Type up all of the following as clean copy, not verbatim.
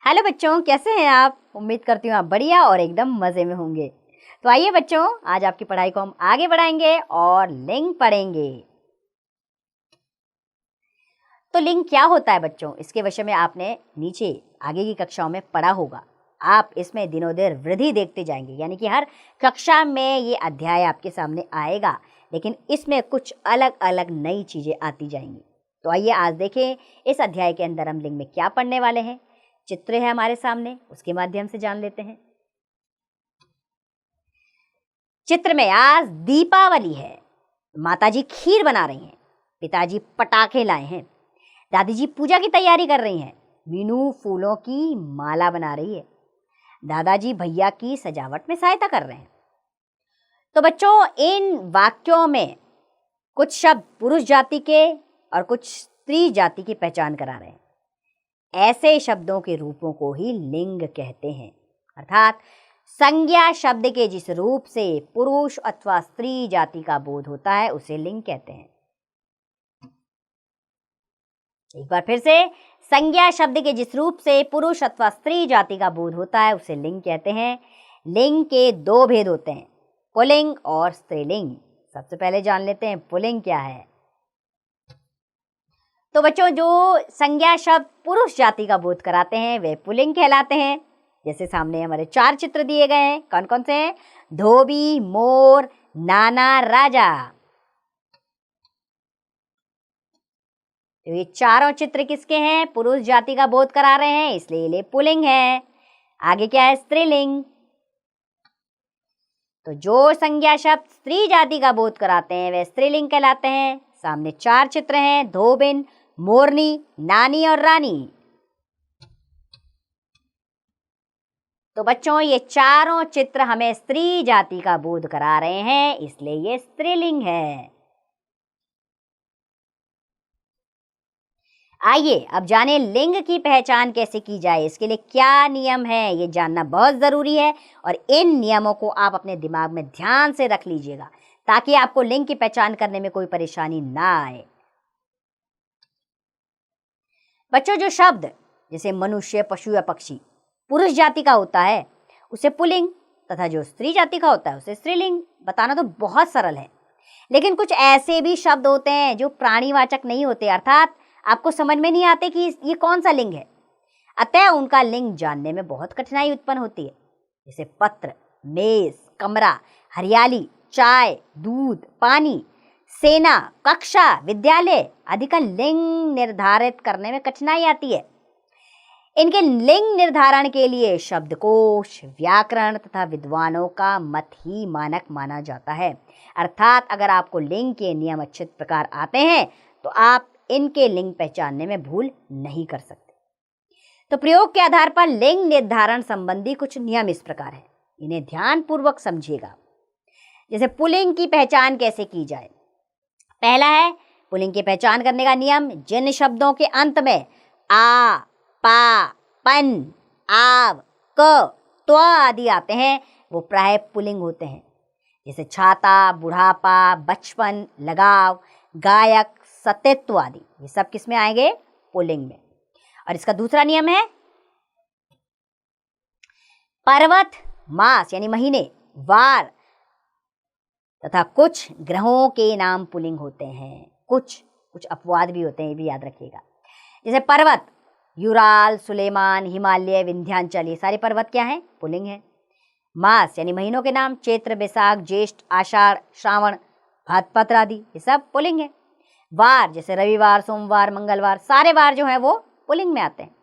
Hello बच्चों, कैसे हैं आप। उम्मीद करती हूँ आप बढ़िया और एकदम मज़े में होंगे। तो आइए बच्चों, आज आपकी पढ़ाई को हम आगे बढ़ाएंगे और लिंग पढ़ेंगे। तो लिंग क्या होता है बच्चों, इसके विषय में आपने नीचे आगे की कक्षाओं में पढ़ा होगा। आप इसमें दिनों दिन वृद्धि देखते जाएंगे, यानी कि हर कक्षा में ये अध्याय आपके सामने आएगा, लेकिन इसमें कुछ अलग अलग नई चीज़ें आती जाएंगी। तो आइए आज देखें इस अध्याय के अंदर हम लिंग में क्या पढ़ने वाले हैं। चित्र है हमारे सामने, उसके माध्यम से जान लेते हैं। चित्र में आज दीपावली है। माताजी खीर बना रही हैं, पिताजी पटाखे लाए हैं, दादी जी पूजा की तैयारी कर रही हैं, मीनू फूलों की माला बना रही है, दादाजी भैया की सजावट में सहायता कर रहे हैं। तो बच्चों, इन वाक्यों में कुछ शब्द पुरुष जाति के और कुछ स्त्री जाति की पहचान करा रहे हैं। ऐसे शब्दों के रूपों को ही लिंग कहते हैं, अर्थात संज्ञा शब्द के जिस रूप से पुरुष अथवा स्त्री जाति का बोध होता है उसे लिंग कहते हैं। एक बार फिर से, संज्ञा शब्द के जिस रूप से पुरुष अथवा स्त्री जाति का बोध होता है उसे लिंग कहते हैं। लिंग के दो भेद होते हैं, पुल्लिंग और स्त्रीलिंग। सबसे पहले जान लेते हैं पुल्लिंग क्या है। तो बच्चों, जो संज्ञा शब्द पुरुष जाति का बोध कराते हैं वे पुल्लिंग कहलाते हैं। जैसे सामने हमारे 4 चित्र दिए गए हैं, कौन कौन से हैं? धोबी, मोर, नाना, राजा। तो ये चारों चित्र किसके हैं? पुरुष जाति का बोध करा रहे हैं, इसलिए ये पुल्लिंग है। आगे क्या है? स्त्रीलिंग। तो जो संज्ञा शब्द स्त्री जाति का बोध कराते हैं वे स्त्रीलिंग कहलाते हैं। सामने 4 चित्र हैं, धोबिन, मोरनी, नानी और रानी। तो बच्चों, ये चारों चित्र हमें स्त्री जाति का बोध करा रहे हैं, इसलिए ये स्त्रीलिंग है। आइए अब जाने लिंग की पहचान कैसे की जाए, इसके लिए क्या नियम है ये जानना बहुत ज़रूरी है। और इन नियमों को आप अपने दिमाग में ध्यान से रख लीजिएगा ताकि आपको लिंग की पहचान करने में कोई परेशानी ना आए। बच्चों, जो शब्द जैसे मनुष्य, पशु या पक्षी पुरुष जाति का होता है उसे पुल्लिंग, तथा जो स्त्री जाति का होता है उसे स्त्रीलिंग। बताना तो बहुत सरल है, लेकिन कुछ ऐसे भी शब्द होते हैं जो प्राणीवाचक नहीं होते, अर्थात आपको समझ में नहीं आते कि ये कौन सा लिंग है। अतः उनका लिंग जानने में बहुत कठिनाई उत्पन्न होती है। जैसे पत्र, मेज, कमरा, हरियाली, चाय, दूध, पानी, सेना, कक्षा, विद्यालय आदि का लिंग निर्धारित करने में कठिनाई आती है। इनके लिंग निर्धारण के लिए शब्दकोश, व्याकरण तथा विद्वानों का मत ही मानक माना जाता है। अर्थात अगर आपको लिंग के नियम अच्छे प्रकार आते हैं तो आप इनके लिंग पहचानने में भूल नहीं कर सकते। तो प्रयोग के आधार पर लिंग निर्धारण संबंधी कुछ नियम इस प्रकार है, इन्हें ध्यानपूर्वक समझिएगा। जैसे पुल्लिंग की पहचान कैसे की जाए। पहला है, पुल्लिंग की पहचान करने का नियम, जिन शब्दों के अंत में आ, पा, पन, आव, क, त्व आदि आते हैं वो प्राय पुल्लिंग होते हैं। जैसे छाता, बुढ़ापा, बचपन, लगाव, गायक, सतित्व आदि, ये सब किस में आएंगे? पुल्लिंग में। और इसका दूसरा नियम है, पर्वत, मास यानी महीने, वार तथा कुछ ग्रहों के नाम पुल्लिंग होते हैं। कुछ अपवाद भी होते हैं, ये भी याद रखिएगा। जैसे पर्वत, यूराल, सुलेमान, हिमालय, विंध्याचल, ये सारे पर्वत क्या हैं? पुल्लिंग है। मास यानी महीनों के नाम, चैत्र, बैसाख, ज्येष्ठ, आषाढ़, श्रावण, भाद्रपद आदि, ये सब पुल्लिंग है। वार जैसे रविवार, सोमवार, मंगलवार, सारे वार जो हैं वो पुल्लिंग में आते हैं।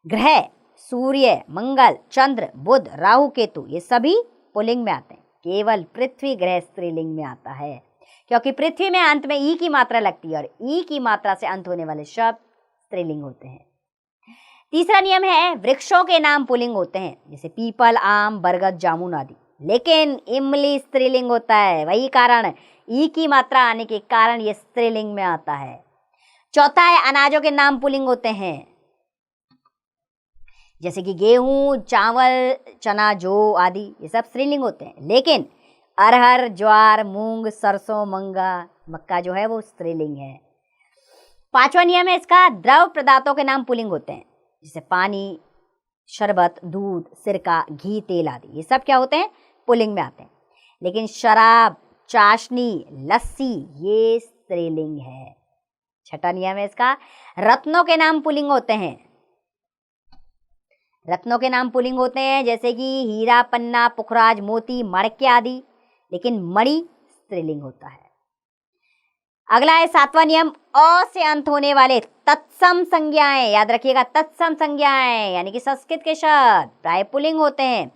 ग्रह, सूर्य, मंगल, चंद्र, बुध, राहु, केतु, ये सभी पुल्लिंग में आते हैं। केवल पृथ्वी ग्रह स्त्रीलिंग में आता है, क्योंकि पृथ्वी में अंत में ई की मात्रा लगती है और ई की मात्रा से अंत होने वाले शब्द स्त्रीलिंग होते हैं। तीसरा नियम है, वृक्षों के नाम पुल्लिंग होते हैं, जैसे पीपल, आम, बरगद, जामुन आदि, लेकिन इमली स्त्रीलिंग होता है। वही कारण, ई की मात्रा आने के कारण ये स्त्रीलिंग में आता है। चौथा है, अनाजों के नाम पुल्लिंग होते हैं, जैसे कि गेहूं, चावल, चना, जौ आदि, ये सब स्त्रीलिंग होते हैं, लेकिन अरहर, ज्वार, मूंग, सरसों, मक्का जो है वो स्त्रीलिंग है। पांचवा नियम है इसका, द्रव पदार्थों के नाम पुल्लिंग होते हैं, जैसे पानी, शरबत, दूध, सिरका, घी, तेल आदि, ये सब क्या होते हैं? पुल्लिंग में आते हैं। लेकिन शराब, चाशनी, लस्सी, ये स्त्रीलिंग है। छठा नियम है इसका, रत्नों के नाम पुल्लिंग होते हैं। रत्नों के नाम पुल्लिंग होते हैं, जैसे कि हीरा, पन्ना, पुखराज, मोती, माणिक्य आदि, लेकिन मणि स्त्रीलिंग होता है। अगला है सातवां नियम, अ से अंत होने वाले तत्सम संज्ञाएं, याद रखिएगा, तत्सम संज्ञाएं यानी कि संस्कृत के शब्द प्राय पुल्लिंग होते हैं,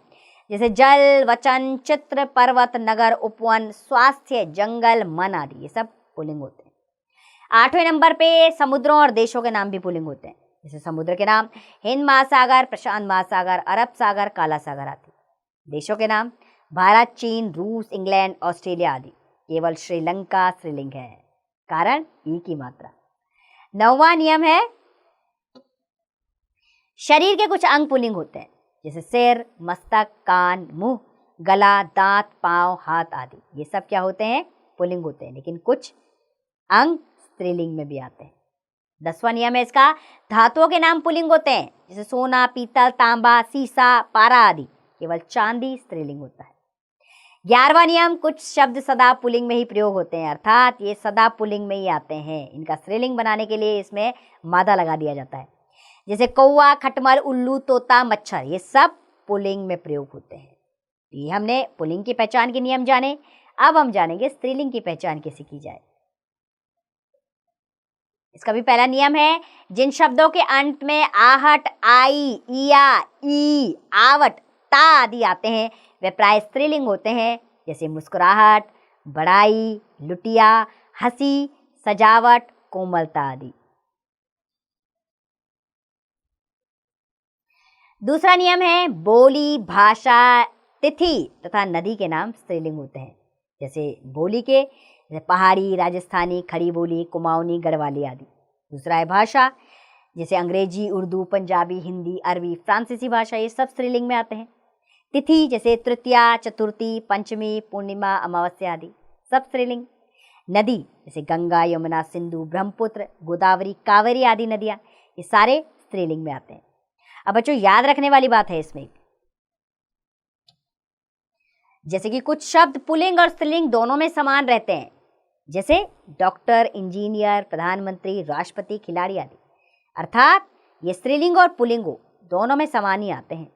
जैसे जल, वचन, चित्र, पर्वत, नगर, उपवन, स्वास्थ्य, जंगल, मन आदि, ये सब पुल्लिंग होते हैं। आठवें नंबर पे समुद्रों और देशों के नाम भी पुल्लिंग होते हैं, जैसे समुद्र के नाम हिंद महासागर, प्रशांत महासागर, अरब सागर, काला सागर आदि। देशों के नाम भारत, चीन, रूस, इंग्लैंड, ऑस्ट्रेलिया आदि। केवल श्रीलंका स्त्रीलिंग है, कारण ई की मात्रा। नौवां नियम है, शरीर के कुछ अंग पुल्लिंग होते हैं, जैसे सिर, मस्तक, कान, मुंह, गला, दांत, पांव, हाथ आदि, ये सब क्या होते हैं? पुल्लिंग होते हैं, लेकिन कुछ अंग स्त्रीलिंग में भी आते हैं। 10वां नियम है इसका, धातुओं के नाम पुल्लिंग होते हैं, जैसे सोना, पीतल, तांबा, सीसा, पारा आदि। केवल चांदी स्त्रीलिंग होता है। 11वां नियम, कुछ शब्द सदा पुल्लिंग में ही प्रयोग होते हैं, अर्थात ये सदा पुल्लिंग में ही आते हैं। इनका स्त्रीलिंग बनाने के लिए इसमें मादा लगा दिया जाता है, जैसे कौवा, खटमल, उल्लू, तोता, मच्छर, ये सब पुल्लिंग में प्रयोग होते हैं। ये हमने पुल्लिंग की पहचान के नियम जाने। अब हम जानेंगे स्त्रीलिंग की पहचान कैसे की जाए। इसका भी पहला नियम है, जिन शब्दों के अंत में आहट, आई, इया, ई, आवट, ता आदि आते हैं वे प्राय स्त्रीलिंग होते हैं, जैसे मुस्कुराहट, बड़ाई, लुटिया, हंसी, सजावट, कोमलता आदि। दूसरा नियम है, बोली, भाषा, तिथि तथा नदी के नाम स्त्रीलिंग होते हैं, जैसे बोली के जैसे पहाड़ी, राजस्थानी, खड़ी बोली, कुमाऊनी, गढ़वाली आदि। दूसरा है भाषा, जैसे अंग्रेजी, उर्दू, पंजाबी, हिंदी, अरबी, फ्रांसीसी भाषा, ये सब स्त्रीलिंग में आते हैं। तिथि जैसे तृतीया, चतुर्थी, पंचमी, पूर्णिमा, अमावस्या आदि, सब स्त्रीलिंग। नदी जैसे गंगा, यमुना, सिंधु, ब्रह्मपुत्र, गोदावरी, कावेरी आदि नदियां, ये सारे स्त्रीलिंग में आते हैं। अब बच्चों याद रखने वाली बात है इसमें, जैसे कि कुछ शब्द पुल्लिंग और स्त्रीलिंग दोनों में समान रहते हैं, जैसे डॉक्टर, इंजीनियर, प्रधानमंत्री, राष्ट्रपति, खिलाड़ी आदि, अर्थात ये स्त्रीलिंग और पुल्लिंग दोनों में समान ही आते हैं।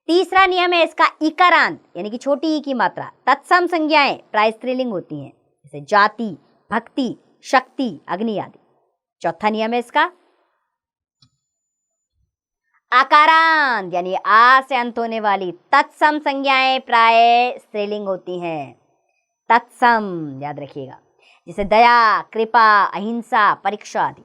तीसरा नियम है इसका, इकारांत यानी कि छोटी ई की मात्रा तत्सम संज्ञाएं प्राय स्त्रीलिंग होती हैं, जैसे जाति, भक्ति, शक्ति, अग्नि आदि। चौथा नियम है इसका, आकारांत यानी आ से अंत होने वाली तत्सम संज्ञाएं प्राय स्त्रीलिंग होती हैं। तत्सम याद रखिएगा, जैसे दया, कृपा, अहिंसा, परीक्षा आदि।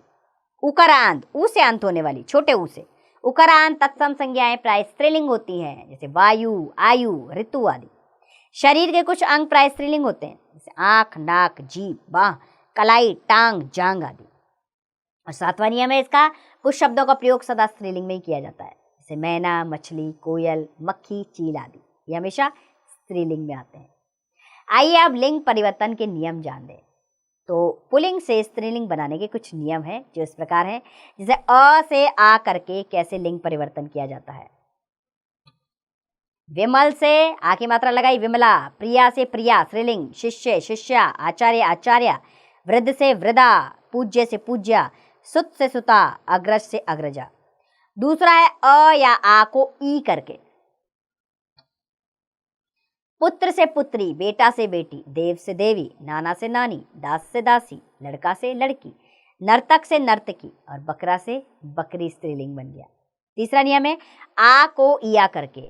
उकारांत ऊ से अंत होने वाली, छोटे ऊ से, उकारांत तत्सम संज्ञाएं प्राय स्त्रीलिंग होती हैं, जैसे वायु, आयु, ऋतु आदि। शरीर के कुछ अंग प्राय स्त्रीलिंग होते हैं, जैसे आंख, नाक, जीभ, बाह, कलाई, टांग, जांग आदि। और सातवां नियम है इसका, कुछ शब्दों का प्रयोग सदा स्त्रीलिंग में ही किया जाता है, जैसे मैना, मछली, कोयल, मक्खी, चील आदि, ये हमेशा स्त्रीलिंग में आते हैं। आइए अब लिंग परिवर्तन के नियम जान लें। तो पुल्लिंग से स्त्रीलिंग बनाने के कुछ नियम हैं जो इस प्रकार हैं, जैसे अ से आ करके कैसे लिंग परिवर्तन किया जाता है। विमल से आ की मात्रा लगाई, विमला। प्रिया से प्रिया स्त्रीलिंग, शिष्य, शिष्या, आचार्य, आचार्या। वृद्ध से वृद्धा, पूज्य से पूज्या, सुत से सुता, अग्रज से अग्रजा। दूसरा है अ या आ को ई करके, पुत्र से पुत्री, बेटा से बेटी, देव से देवी, नाना से नानी, दास से दासी, लड़का से लड़की, नर्तक से नर्तकी और बकरा से बकरी स्त्रीलिंग बन गया। तीसरा नियम है आ को इया करके,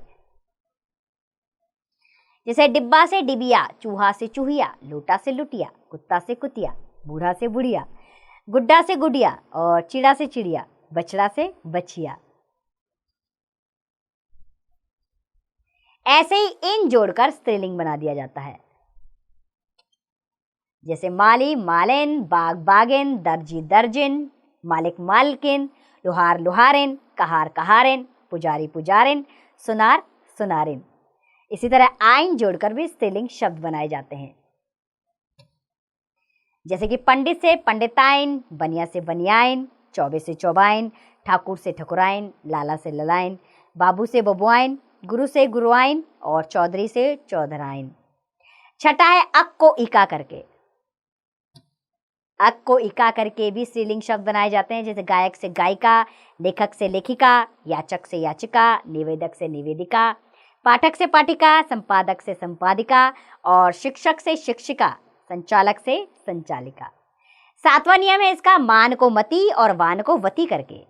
जैसे डिब्बा से डिबिया, चूहा से चूहिया, लोटा से लुटिया, कुत्ता से कुतिया, बूढ़ा से बुढ़िया, गुड्डा से गुडिया और चिड़ा से चिड़िया, बछड़ा से बछिया। ऐसे ही इन जोड़कर स्त्रीलिंग बना दिया जाता है, जैसे माली मालिन, बाग बागिन, दर्जी दर्जिन, मालिक मालकिन, लोहार लोहारिन, कहार कहारिन, पुजारी पुजारिन, सुनार सुनारिन। इसी तरह आइन जोड़कर भी स्त्रीलिंग शब्द बनाए जाते हैं, जैसे कि पंडित से पंडिताइन, बनिया से बनियाइन, चौबे से चौबाइन, ठाकुर से ठकुराइन, लाला से ललाइन, बाबू से बबुआइन, गुरु से गुरुआइन और चौधरी से चौधराइन। छठा है अक को इका करके। अक को इका करके भी स्त्रीलिंग शब्द बनाए जाते हैं, जैसे गायक से गायिका, लेखक से लेखिका, याचक से याचिका, निवेदक से निवेदिका, पाठक से पाठिका, संपादक से संपादिका और शिक्षक से शिक्षिका, संचालक से संचालिका। सातवां नियम है इसका मान को मति और वान को वती करके।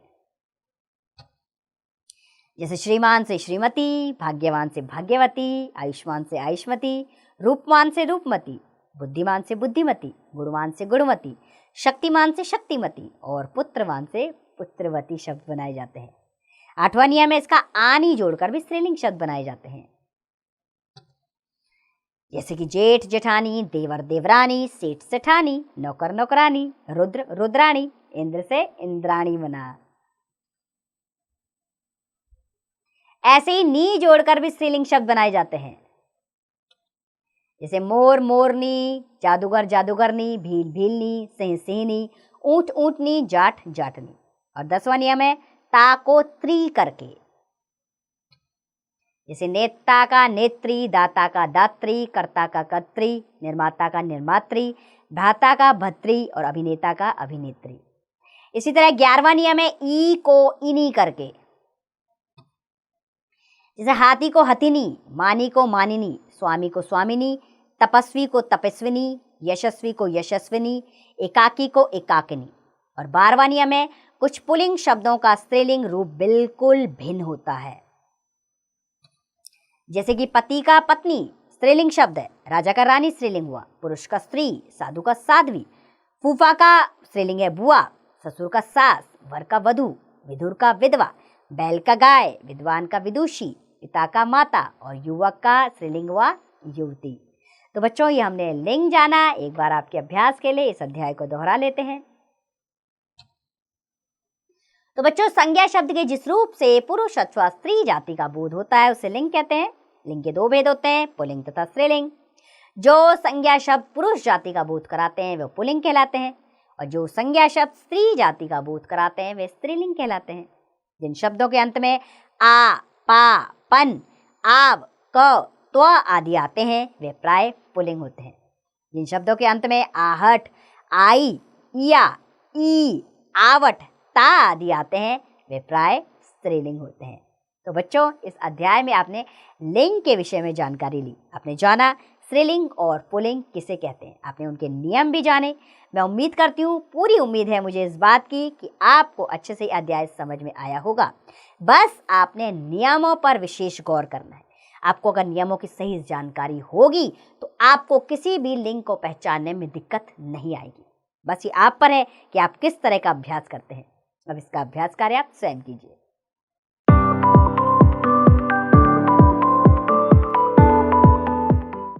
जैसे श्रीमान से श्रीमती, भाग्यवान से भाग्यवती, आयुष्मान से आयुष्मती, रूपमान से रूपमती, बुद्धिमान से बुद्धिमती, गुणवान से गुणवती, शक्तिमान से शक्तिमती और पुत्रवान से पुत्रवती शब्द बनाए जाते हैं। आठवां नियम है इसका आनी जोड़कर भी स्त्रीलिंग शब्द बनाए जाते हैं, जैसे कि जेठ जेठानी, देवर देवरानी, सेठ सेठानी, नौकर नौकरानी, रुद्र रुद्राणी, इंद्र से इंद्राणी बना। ऐसे ही नी जोड़कर भी स्त्रीलिंग शब्द बनाए जाते हैं, जैसे मोर मोरनी, जादूगर जादूगरनी, भील भीलनी, सिंह सिंहनी, ऊंट ऊंटनी, जाट जाटनी। और 10वां नियम है ता को त्री करके, जैसे नेता का नेत्री, दाता का दात्री, कर्ता का कर्त्री, निर्माता का निर्मात्री, भ्राता का भत्री और अभिनेता का अभिनेत्री। इसी तरह 11वां नियम है ई को इनी करके, जैसे हाथी को हथिनी, मानी को मानिनी, स्वामी को स्वामिनी, तपस्वी को तपस्विनी, यशस्वी को यशस्विनी, एकाकी को एकाकिनी। और 12वां नियम है कुछ पुल्लिंग शब्दों का स्त्रीलिंग रूप बिल्कुल भिन्न होता है, जैसे कि पति का पत्नी स्त्रीलिंग शब्द है, राजा का रानी स्त्रीलिंग हुआ, पुरुष का स्त्री, साधु का साध्वी, फूफा का स्त्रीलिंग है बुआ, ससुर का सास, वर का वधू, विधुर का विधवा, बैल का गाय, विद्वान का विदुषी, पिता का माता और युवक का स्त्रीलिंग हुआ युवती। तो बच्चों ये हमने लिंग जाना। एक बार आपके अभ्यास के लिए इस अध्याय को दोहरा लेते हैं। तो बच्चों संज्ञा शब्द के जिस रूप से पुरुष अथवा स्त्री जाति का बोध होता है उसे लिंग कहते हैं। लिंग के दो भेद होते हैं, पुल्लिंग तथा स्त्रीलिंग। जो संज्ञा शब्द पुरुष जाति का बोध कराते हैं वे पुल्लिंग कहलाते हैं और जो संज्ञा शब्द स्त्री जाति का बोध कराते हैं वे स्त्रीलिंग कहलाते हैं। जिन शब्दों के अंत में आ, पा, पन, आव, क, त्व आदि आते हैं वे प्राय पुल्लिंग होते हैं। जिन शब्दों के अंत में आहट, आई, इया, ई, आवट, ता आदि आते हैं वे प्राय स्त्रीलिंग होते हैं। तो बच्चों इस अध्याय में आपने लिंग के विषय में जानकारी ली। आपने जाना स्त्रीलिंग और पुल्लिंग किसे कहते हैं, आपने उनके नियम भी जाने। मैं उम्मीद करती हूँ, पूरी उम्मीद है मुझे इस बात की कि आपको अच्छे से अध्याय समझ में आया होगा। बस आपने नियमों पर विशेष गौर करना है। आपको अगर नियमों की सही जानकारी होगी तो आपको किसी भी लिंग को पहचानने में दिक्कत नहीं आएगी। बस ये आप पर है कि आप किस तरह का अभ्यास करते हैं। अब इसका अभ्यास कार्य आप स्वयं कीजिए।